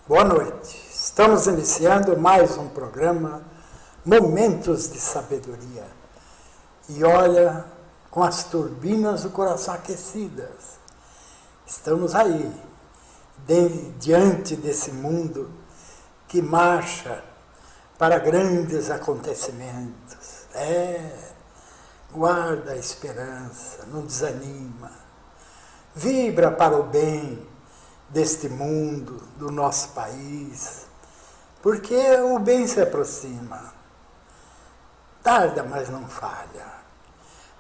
Boa noite. Estamos iniciando mais um programa Momentos de Sabedoria. E olha, com as turbinas do coração aquecidas, estamos aí, diante desse mundo que marcha para grandes acontecimentos. Guarda a esperança, não desanima. Vibra para o bem deste mundo, do nosso país, porque o bem se aproxima. Tarda, mas não falha.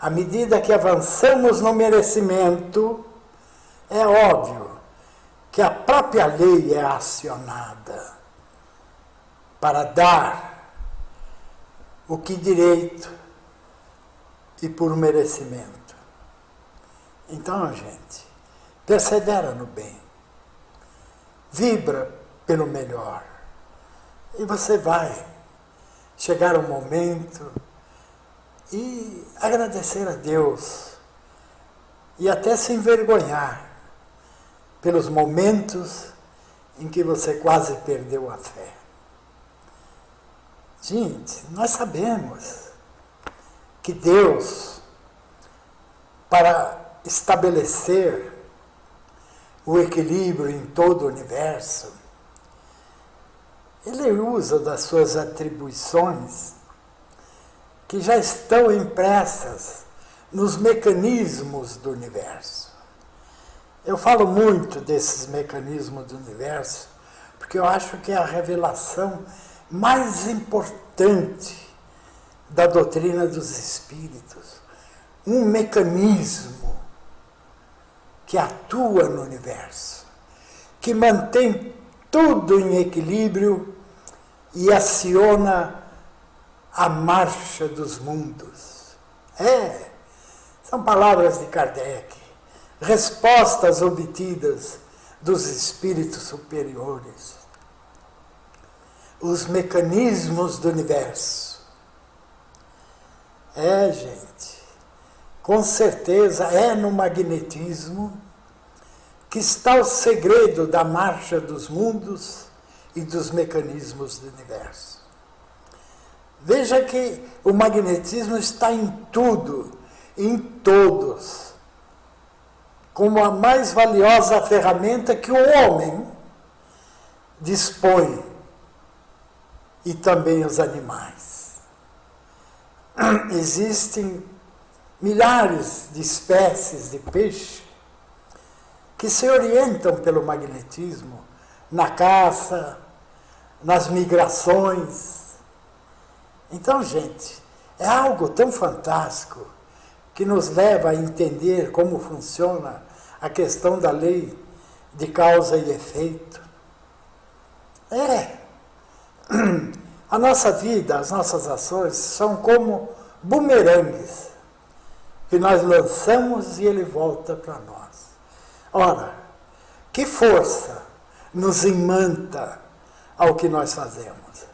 À medida que avançamos no merecimento, é óbvio que a própria lei é acionada para dar o que direito e por merecimento. Então, gente, persevera no bem. Vibra pelo melhor. E você vai chegar um momento e agradecer a Deus e até se envergonhar pelos momentos em que você quase perdeu a fé. Gente, nós sabemos que Deus, para estabelecer o equilíbrio em todo o universo, ele usa das suas atribuições que já estão impressas nos mecanismos do universo. Eu falo muito desses mecanismos do universo porque eu acho que é a revelação mais importante da doutrina dos espíritos. Um mecanismo que atua no universo, que mantém tudo em equilíbrio e aciona a marcha dos mundos. São palavras de Kardec, respostas obtidas dos espíritos superiores. Os mecanismos do universo. Gente, com certeza é no magnetismo que está o segredo da marcha dos mundos e dos mecanismos do universo. Veja que o magnetismo está em tudo, em todos, como a mais valiosa ferramenta que o homem dispõe, e também os animais. Existem milhares de espécies de peixe que se orientam pelo magnetismo na caça, nas migrações. Então, gente, é algo tão fantástico que nos leva a entender como funciona a questão da lei de causa e efeito. A nossa vida, as nossas ações são como bumerangues que nós lançamos e ele volta para nós. Ora, que força nos imanta ao que nós fazemos?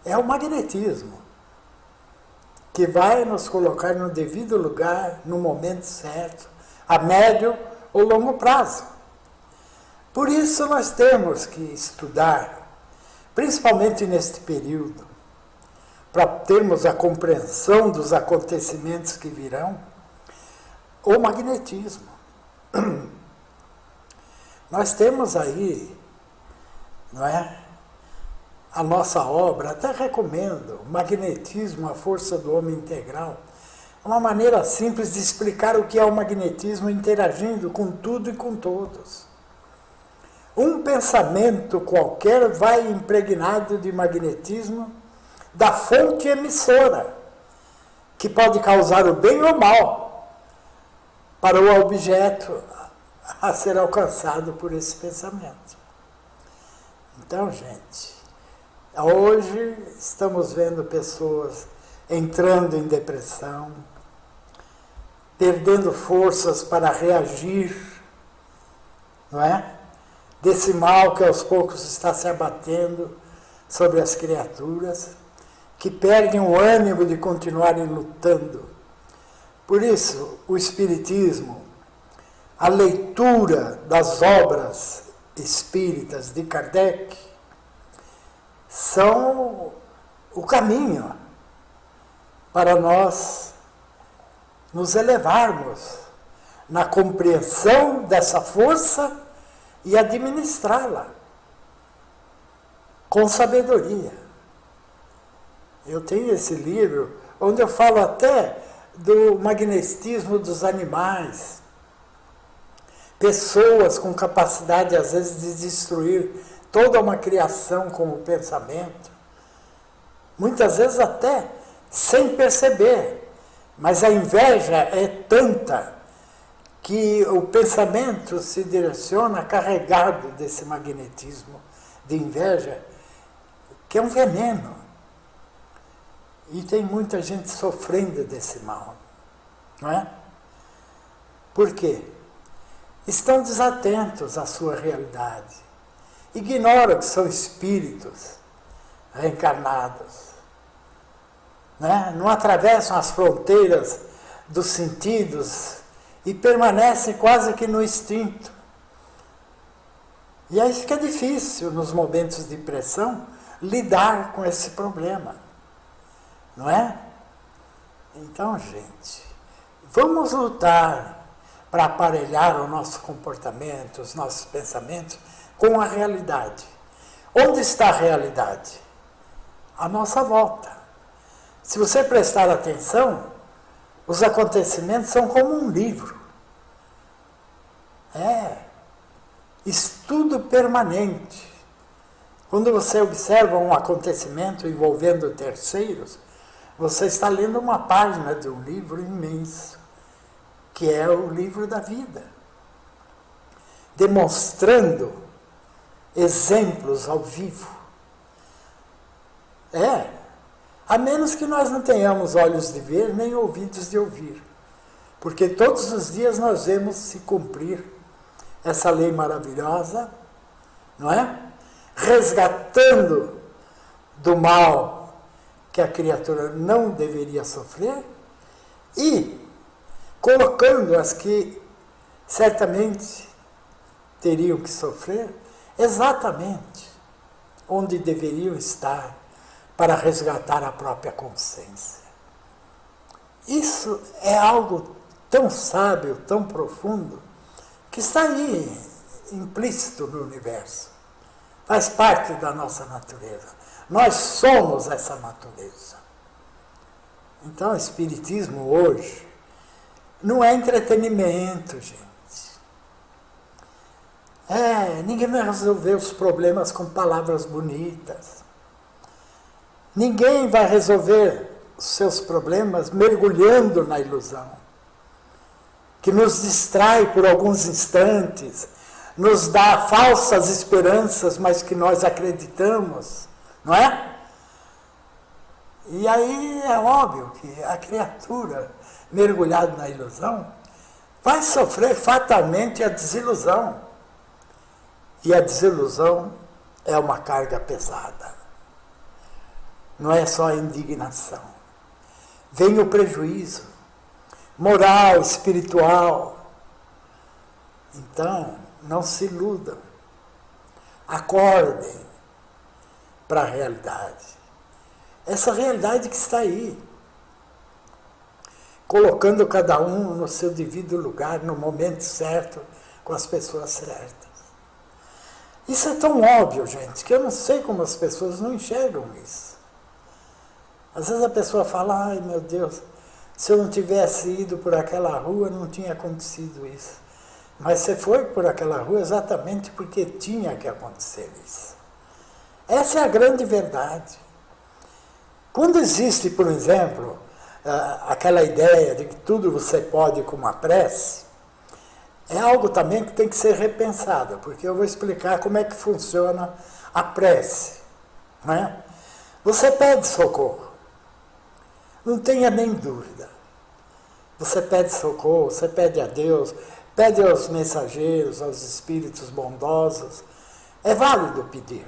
É o magnetismo, que vai nos colocar no devido lugar, no momento certo, a médio ou longo prazo. Por isso nós temos que estudar, principalmente neste período, para termos a compreensão dos acontecimentos que virão, o magnetismo. Nós temos aí, não é? A nossa obra, até recomendo, Magnetismo, a Força do Homem Integral. É uma maneira simples de explicar o que é o magnetismo interagindo com tudo e com todos. Um pensamento qualquer vai impregnado de magnetismo da fonte emissora, que pode causar o bem ou o mal para o objeto a ser alcançado por esse pensamento. Então, gente, hoje estamos vendo pessoas entrando em depressão, perdendo forças para reagir, não é? Desse mal que aos poucos está se abatendo sobre as criaturas, que perdem o ânimo de continuarem lutando. Por isso, o Espiritismo, a leitura das obras espíritas de Kardec são o caminho para nós nos elevarmos na compreensão dessa força e administrá-la com sabedoria. Eu tenho esse livro onde eu falo até do magnetismo dos animais, pessoas com capacidade às vezes de destruir toda uma criação com o pensamento, muitas vezes até sem perceber, mas a inveja é tanta que o pensamento se direciona carregado desse magnetismo de inveja, que é um veneno. E tem muita gente sofrendo desse mal, não é? Por quê? Estão desatentos à sua realidade. Ignoram que são espíritos reencarnados. Né? Não atravessam as fronteiras dos sentidos e permanecem quase que no instinto. E aí fica difícil, nos momentos de pressão, lidar com esse problema. Não é? Então, gente, vamos lutar para aparelhar o nosso comportamento, os nossos pensamentos com a realidade. Onde está a realidade? À nossa volta. Se você prestar atenção, os acontecimentos são como um livro. Estudo permanente. Quando você observa um acontecimento envolvendo terceiros, você está lendo uma página de um livro imenso, que é o livro da vida, demonstrando exemplos ao vivo. A menos que nós não tenhamos olhos de ver, nem ouvidos de ouvir. Porque todos os dias nós vemos se cumprir essa lei maravilhosa, não é? Resgatando do mal que a criatura não deveria sofrer e colocando as que certamente teriam que sofrer exatamente onde deveriam estar para resgatar a própria consciência. Isso é algo tão sábio, tão profundo, que está aí implícito no universo. Faz parte da nossa natureza. Nós somos essa natureza. Então, o Espiritismo hoje não é entretenimento, gente. Ninguém vai resolver os problemas com palavras bonitas. Ninguém vai resolver os seus problemas mergulhando na ilusão, que nos distrai por alguns instantes, nos dá falsas esperanças, mas que nós acreditamos, não é? E aí é óbvio que a criatura mergulhada na ilusão vai sofrer fatalmente a desilusão. E a desilusão é uma carga pesada. Não é só a indignação. Vem o prejuízo moral, espiritual. Então, não se iludam. Acordem para a realidade. Essa realidade que está aí. Colocando cada um no seu devido lugar, no momento certo, com as pessoas certas. Isso é tão óbvio, gente, que eu não sei como as pessoas não enxergam isso. Às vezes a pessoa fala, ai meu Deus, se eu não tivesse ido por aquela rua, não tinha acontecido isso. Mas você foi por aquela rua exatamente porque tinha que acontecer isso. Essa é a grande verdade. Quando existe, por exemplo, aquela ideia de que tudo você pode com uma prece, é algo também que tem que ser repensado, porque eu vou explicar como é que funciona a prece. Não é? Você pede socorro, não tenha nem dúvida. Você pede socorro, você pede a Deus, pede aos mensageiros, aos espíritos bondosos. É válido pedir.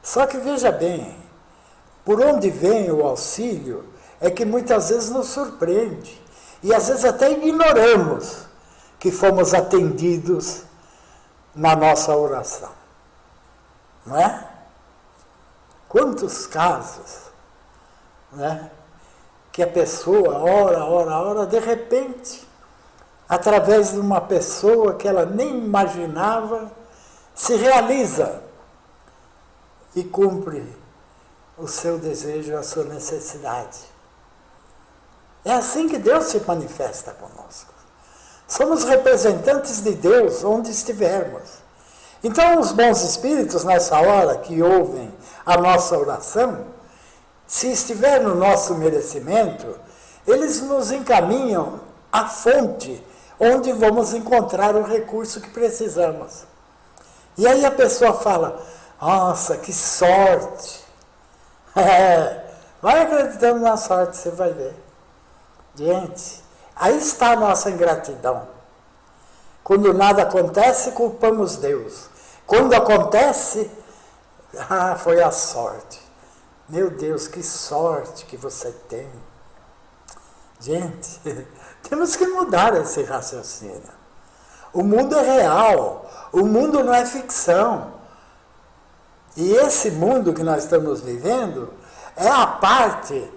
Só que veja bem, por onde vem o auxílio é que muitas vezes nos surpreende. E às vezes até ignoramos que fomos atendidos na nossa oração. Não é? Quantos casos, né? Que a pessoa ora, de repente, através de uma pessoa que ela nem imaginava, se realiza e cumpre o seu desejo, a sua necessidade. É assim que Deus se manifesta conosco. Somos representantes de Deus onde estivermos. Então, os bons espíritos, nessa hora que ouvem a nossa oração, se estiver no nosso merecimento, eles nos encaminham à fonte onde vamos encontrar o recurso que precisamos. E aí a pessoa fala, nossa, que sorte! Vai acreditando na sorte, você vai ver. Gente, aí está a nossa ingratidão. Quando nada acontece, culpamos Deus. Quando acontece, foi a sorte. Meu Deus, que sorte que você tem. Gente, temos que mudar esse raciocínio. O mundo é real, o mundo não é ficção. E esse mundo que nós estamos vivendo é a parte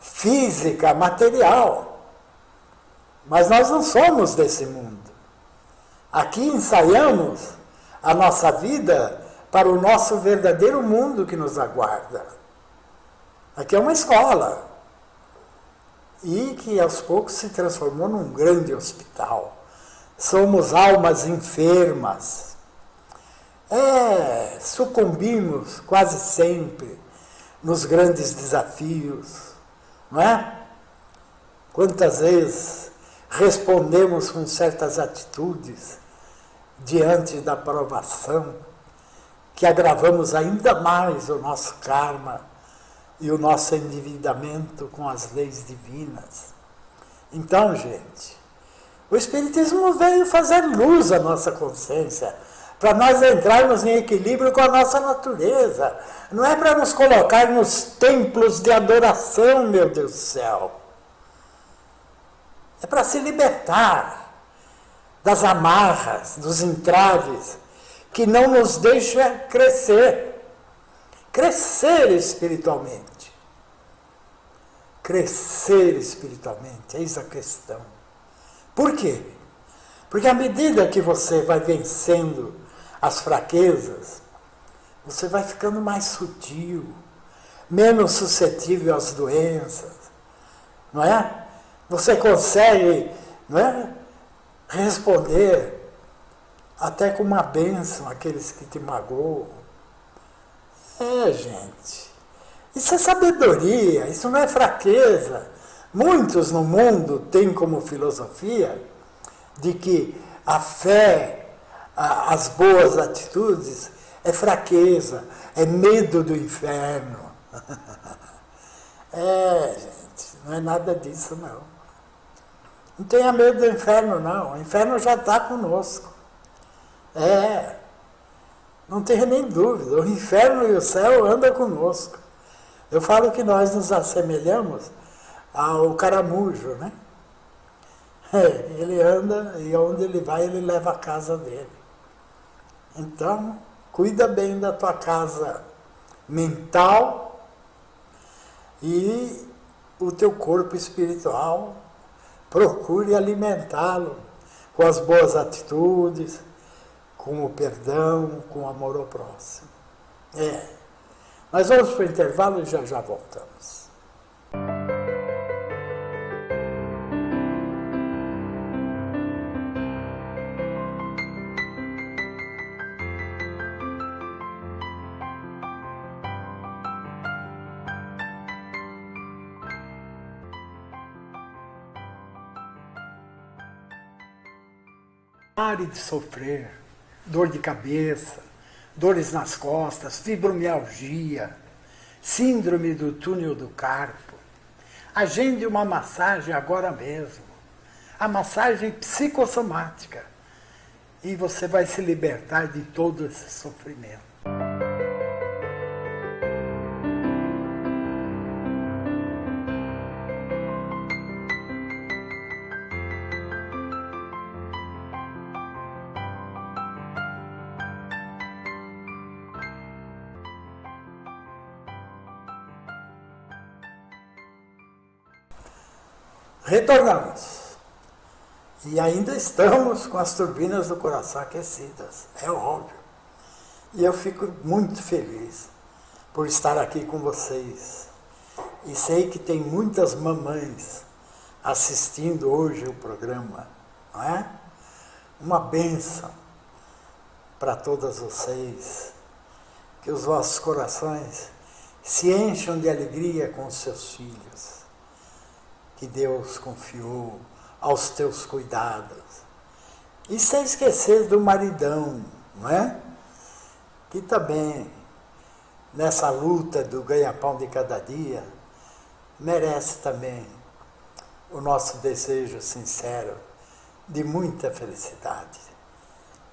física, material. Mas nós não somos desse mundo. Aqui ensaiamos a nossa vida para o nosso verdadeiro mundo que nos aguarda. Aqui é uma escola. E que aos poucos se transformou num grande hospital. Somos almas enfermas. Sucumbimos quase sempre nos grandes desafios, não é? Quantas vezes respondemos com certas atitudes diante da provação, que agravamos ainda mais o nosso karma e o nosso endividamento com as leis divinas. Então, gente, o Espiritismo veio fazer luz à nossa consciência, para nós entrarmos em equilíbrio com a nossa natureza. Não é para nos colocar nos templos de adoração, meu Deus do céu. É para se libertar das amarras, dos entraves, que não nos deixam crescer. Crescer espiritualmente. Crescer espiritualmente, eis a questão. Por quê? Porque à medida que você vai vencendo as fraquezas, você vai ficando mais sutil, menos suscetível às doenças, não é? Você consegue, não é, responder até com uma bênção àqueles que te magoam. Gente, isso é sabedoria, isso não é fraqueza. Muitos no mundo têm como filosofia de que a fé, as boas atitudes, é fraqueza, é medo do inferno. Gente, não é nada disso, não. Não tenha medo do inferno, não. O inferno já está conosco. Não tenha nem dúvida. O inferno e o céu andam conosco. Eu falo que nós nos assemelhamos ao caramujo, né? Ele anda e onde ele vai, ele leva a casa dele. Então, cuida bem da tua casa mental e o teu corpo espiritual. Procure alimentá-lo com as boas atitudes, com o perdão, com o amor ao próximo. Nós vamos para o intervalo e já voltamos. Pare de sofrer dor de cabeça, dores nas costas, fibromialgia, síndrome do túnel do carpo. Agende uma massagem agora mesmo, a massagem psicossomática, e você vai se libertar de todo esse sofrimento. Retornamos. E ainda estamos com as turbinas do coração aquecidas, é óbvio. E eu fico muito feliz por estar aqui com vocês. E sei que tem muitas mamães assistindo hoje o programa, não é? Uma bênção para todas vocês. Que os vossos corações se encham de alegria com os seus filhos, que Deus confiou aos teus cuidados. E sem esquecer do maridão, não é? Que também, nessa luta do ganha-pão de cada dia, merece também o nosso desejo sincero de muita felicidade.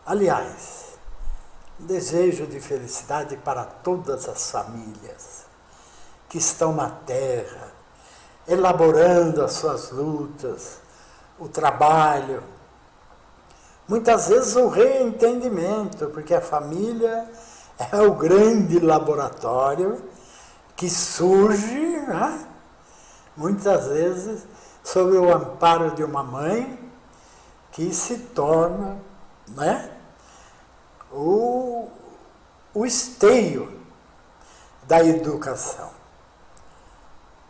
Aliás, desejo de felicidade para todas as famílias que estão na terra, elaborando as suas lutas, o trabalho, muitas vezes o reentendimento, porque a família é o grande laboratório que surge, né? Muitas vezes sob o amparo de uma mãe que se torna, né, o esteio da educação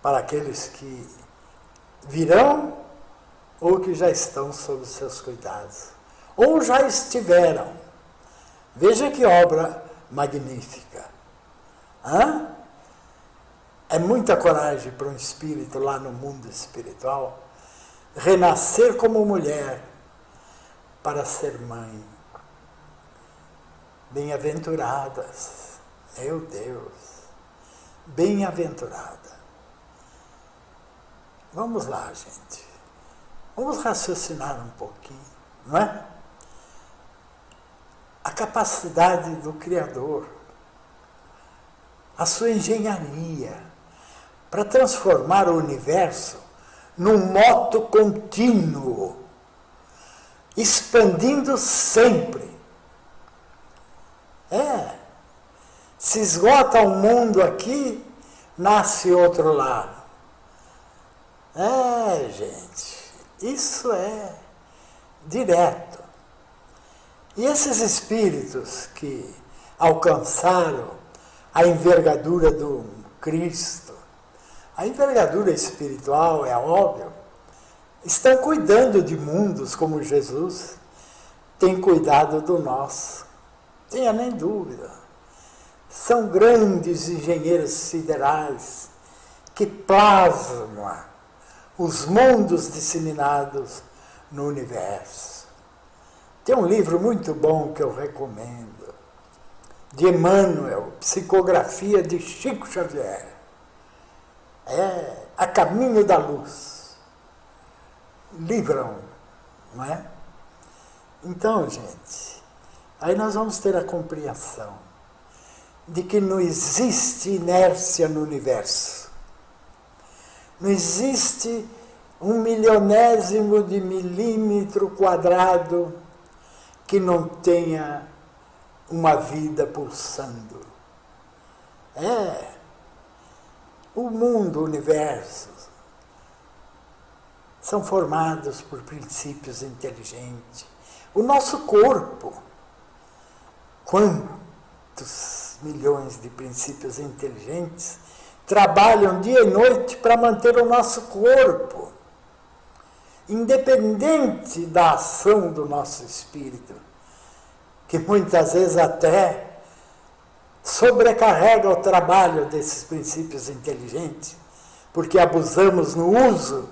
para aqueles que virão ou que já estão sob os seus cuidados, ou já estiveram. Veja que obra magnífica. Hã? É muita coragem para um espírito lá no mundo espiritual renascer como mulher para ser mãe. Bem-aventuradas, meu Deus, bem-aventurada. Vamos lá, gente. Vamos raciocinar um pouquinho, não é? A capacidade do Criador, a sua engenharia para transformar o universo num moto contínuo, expandindo sempre. Se esgota um mundo aqui, nasce outro lá. Gente, isso é direto. E esses espíritos que alcançaram a envergadura do Cristo, a envergadura espiritual, é óbvio, estão cuidando de mundos como Jesus tem cuidado do nosso. Tenha nem dúvida. São grandes engenheiros siderais que plasmam os mundos disseminados no universo. Tem um livro muito bom que eu recomendo, de Emmanuel, Psicografia de Chico Xavier. A Caminho da Luz. Livrão, não é? Então, gente, aí nós vamos ter a compreensão de que não existe inércia no universo. Não existe 1/1000 de milímetro quadrado que não tenha uma vida pulsando. O mundo, o universo, são formados por princípios inteligentes. O nosso corpo, quantos milhões de princípios inteligentes trabalham dia e noite para manter o nosso corpo, independente da ação do nosso espírito, que muitas vezes até sobrecarrega o trabalho desses princípios inteligentes, porque abusamos no uso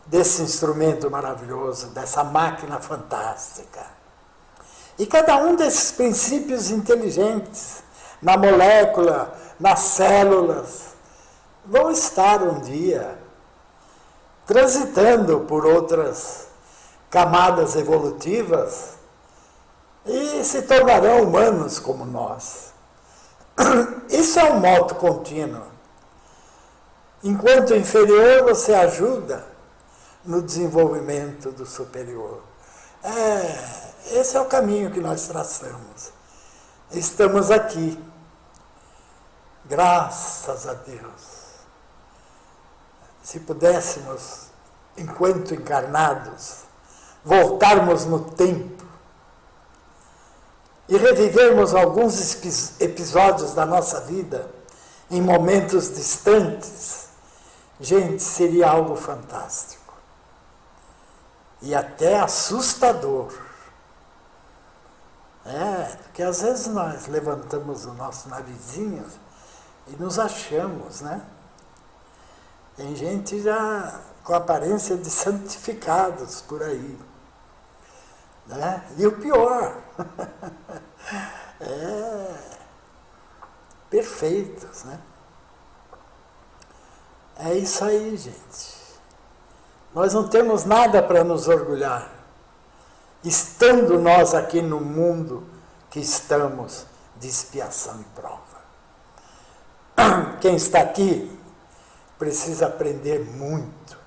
desse instrumento maravilhoso, dessa máquina fantástica. E cada um desses princípios inteligentes, na molécula, nas células, vão estar um dia transitando por outras camadas evolutivas e se tornarão humanos como nós. Isso é um moto contínuo. Enquanto inferior, você ajuda no desenvolvimento do superior. Esse é o caminho que nós traçamos. Estamos aqui. Graças a Deus. Se pudéssemos enquanto encarnados, voltarmos no tempo e revivermos alguns episódios da nossa vida em momentos distantes, gente, seria algo fantástico e até assustador. Porque às vezes nós levantamos o nosso narizinho e nos achamos, né? Tem gente já com aparência de santificados por aí, né? E o pior, perfeitos, né? É isso aí, gente. Nós não temos nada para nos orgulhar, estando nós aqui no mundo que estamos de expiação e prova. Quem está aqui precisa aprender muito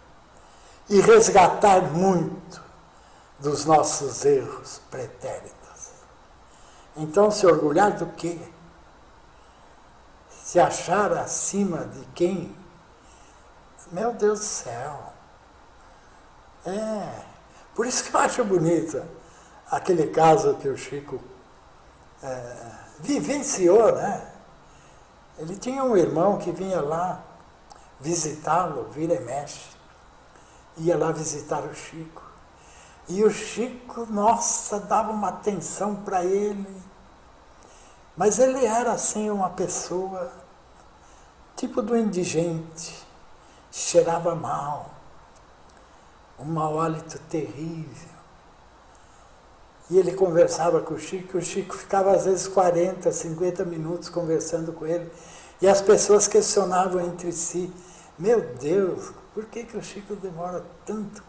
e resgatar muito dos nossos erros pretéritos. Então, se orgulhar do quê? Se achar acima de quem? Meu Deus do céu! Por isso que eu acho bonito aquele caso que o Chico vivenciou, né? Ele tinha um irmão que vinha lá visitá-lo, vira e mexe. Ia lá visitar o Chico. E o Chico, nossa, dava uma atenção para ele. Mas ele era, assim, uma pessoa tipo do indigente. Cheirava mal. Um mau hálito terrível. E ele conversava com o Chico ficava às vezes 40, 50 minutos conversando com ele. E as pessoas questionavam entre si, meu Deus, por que o Chico demora tanto,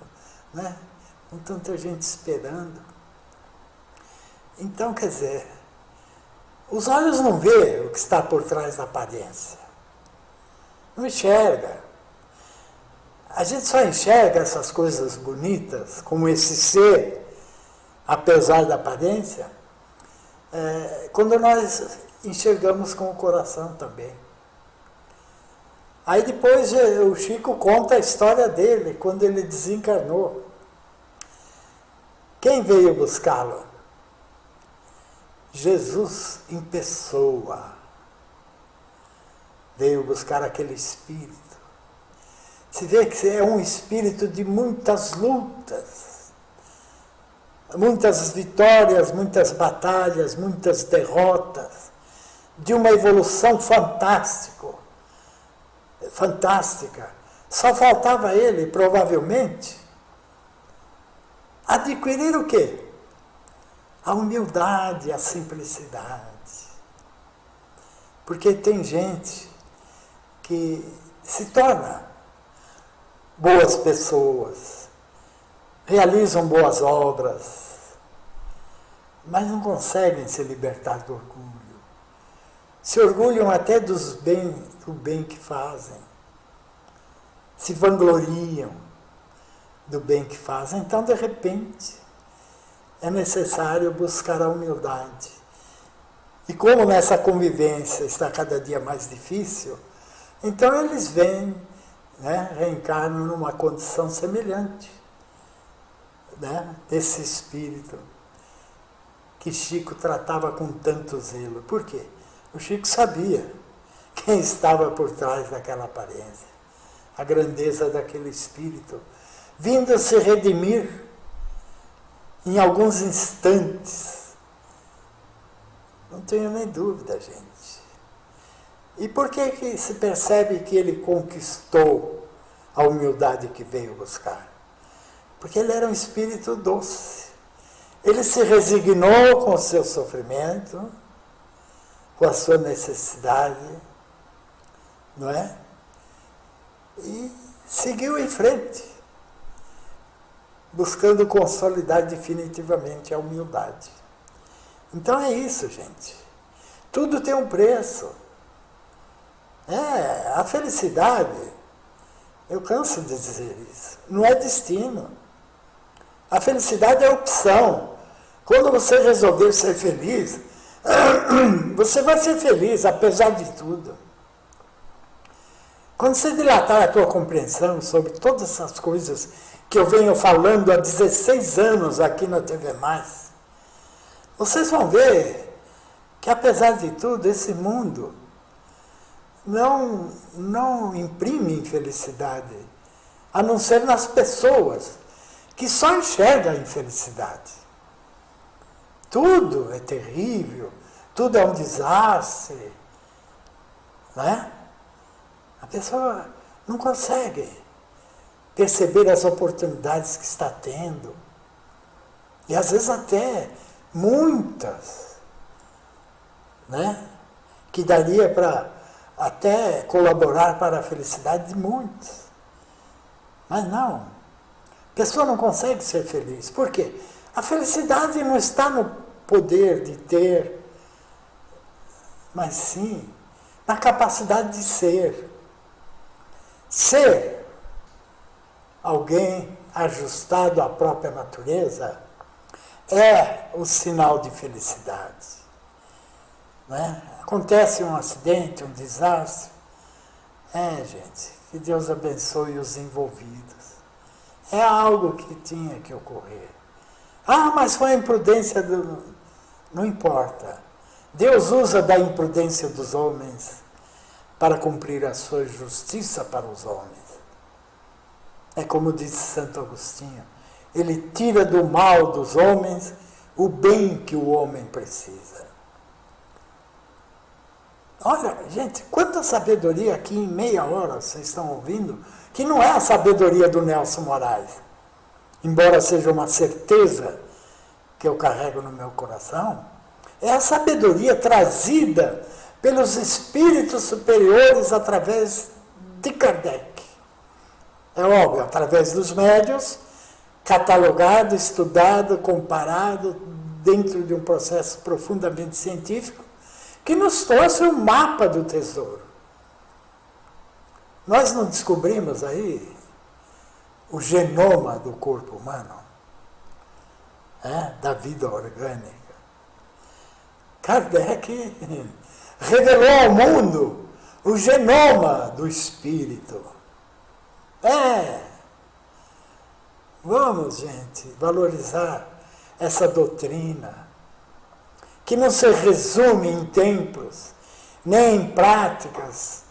né? Com tanta gente esperando? Então, quer dizer, os olhos não veem o que está por trás da aparência. Não enxerga. A gente só enxerga essas coisas bonitas, como esse ser, apesar da aparência, quando nós enxergamos com o coração também. Aí depois o Chico conta a história dele, quando ele desencarnou. Quem veio buscá-lo? Jesus em pessoa. Veio buscar aquele espírito. Se vê que é um espírito de muitas lutas, muitas vitórias, muitas batalhas, muitas derrotas, de uma evolução fantástica. Só faltava ele, provavelmente, adquirir o quê? A humildade, a simplicidade. Porque tem gente que se torna boas pessoas, realizam boas obras, mas não conseguem se libertar do orgulho. Se orgulham até do bem que fazem. Se vangloriam do bem que fazem. Então, de repente, é necessário buscar a humildade. E como nessa convivência está cada dia mais difícil, então eles vêm, né, reencarnam numa condição semelhante, né, desse espírito que Chico tratava com tanto zelo. Por quê? O Chico sabia quem estava por trás daquela aparência, a grandeza daquele espírito, vindo a se redimir em alguns instantes. Não tenho nem dúvida, gente. E por que se percebe que ele conquistou a humildade que veio buscar? Porque ele era um espírito doce. Ele se resignou com o seu sofrimento, com a sua necessidade, não é? E seguiu em frente, buscando consolidar definitivamente a humildade. Então é isso, gente. Tudo tem um preço. A felicidade, eu canso de dizer isso, não é destino. A felicidade é opção. Quando você resolver ser feliz, você vai ser feliz, apesar de tudo. Quando você dilatar a tua compreensão sobre todas essas coisas que eu venho falando há 16 anos aqui na TV+, vocês vão ver que, apesar de tudo, esse mundo não imprime infelicidade, a não ser nas pessoas que só enxergam a infelicidade. Tudo é terrível, tudo é um desastre, né? A pessoa não consegue perceber as oportunidades que está tendo, e às vezes até muitas, né? Que daria para até colaborar para a felicidade de muitos. Mas não, a pessoa não consegue ser feliz. Por quê? A felicidade não está no poder de ter, mas sim na capacidade de ser. Ser alguém ajustado à própria natureza é o sinal de felicidade. Né? Acontece um acidente, um desastre. Gente, que Deus abençoe os envolvidos. É algo que tinha que ocorrer. Mas foi a imprudência do... Não importa. Deus usa da imprudência dos homens para cumprir a sua justiça para os homens. É como disse Santo Agostinho, ele tira do mal dos homens o bem que o homem precisa. Olha, gente, quanta sabedoria aqui em meia hora vocês estão ouvindo, que não é a sabedoria do Nelson Moraes, embora seja uma certeza que eu carrego no meu coração, é a sabedoria trazida pelos espíritos superiores através de Kardec. É óbvio, através dos médiuns, catalogado, estudado, comparado, dentro de um processo profundamente científico, que nos trouxe o mapa do tesouro. Nós não descobrimos aí o genoma do corpo humano, da vida orgânica. Kardec revelou ao mundo o genoma do espírito. Vamos, gente, valorizar essa doutrina, que não se resume em templos, nem em práticas,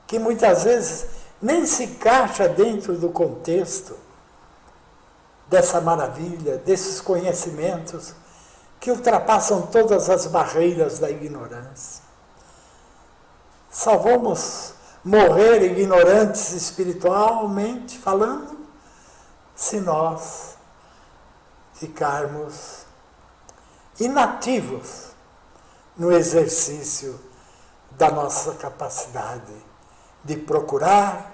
que muitas vezes nem se encaixa dentro do contexto dessa maravilha, desses conhecimentos que ultrapassam todas as barreiras da ignorância. Só vamos morrer ignorantes espiritualmente falando se nós ficarmos inativos no exercício da nossa capacidade de procurar,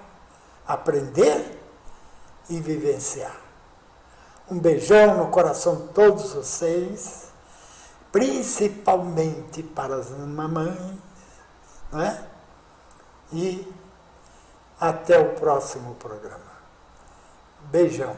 aprender e vivenciar. Um beijão no coração de todos vocês, principalmente para as mamães, não é? E até o próximo programa. Beijão.